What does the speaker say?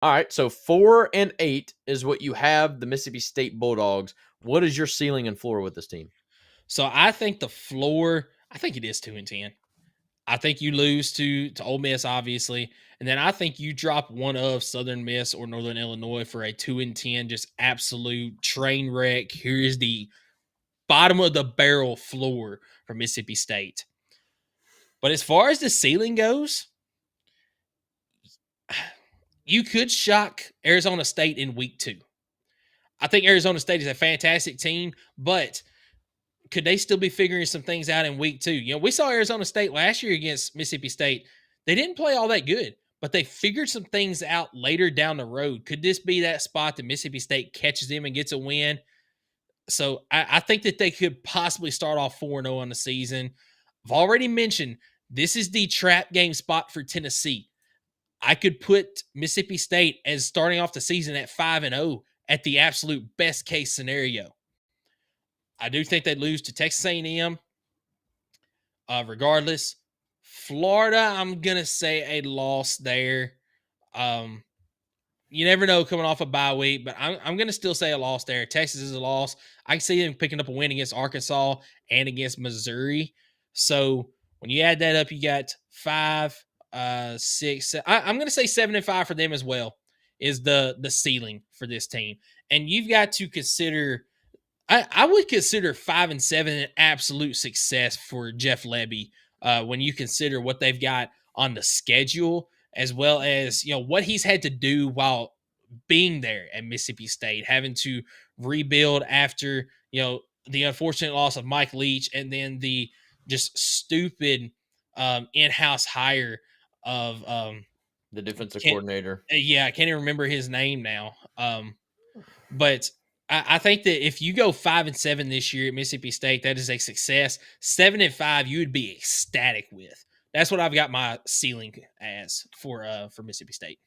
All right, so 4-8 is what you have the Mississippi State Bulldogs. What is your ceiling and floor with this team? So I think the floor, I think it is 2-10. I think you lose to Ole Miss, obviously, and then I think you drop one of Southern Miss or Northern Illinois for a 2-10, just absolute train wreck. Here is the bottom of the barrel floor for Mississippi State. But as far as the ceiling goes, you could shock Arizona State in week 2. I think Arizona State is a fantastic team, but could they still be figuring some things out in week 2? You know, we saw Arizona State last year against Mississippi State. They didn't play all that good, but they figured some things out later down the road. Could this be that spot that Mississippi State catches them and gets a win? So I think that they could possibly start off 4-0 on the season. I've already mentioned this is the trap game spot for Tennessee. I could put Mississippi State as starting off the season at 5-0 at the absolute best case scenario. I do think they lose to Texas A&M. Regardless, Florida, I'm gonna say a loss there. You never know coming off a bye week, but I'm gonna still say a loss there. Texas is a loss. I can see them picking up a win against Arkansas and against Missouri. So when you add that up, you got 5, 6. I'm gonna say 7-5 for them as well. Is the ceiling for this team, and you've got to consider. I would consider 5-7 an absolute success for Jeff Lebby when you consider what they've got on the schedule, as well as what he's had to do while being there at Mississippi State, having to rebuild after the unfortunate loss of Mike Leach, and then the just stupid in-house hire of The defensive coordinator. yeah, I can't even remember his name now. But I think that if you go 5-7 this year at Mississippi State, that is a success. 7-5, you would be ecstatic with. That's what I've got my ceiling as for Mississippi State.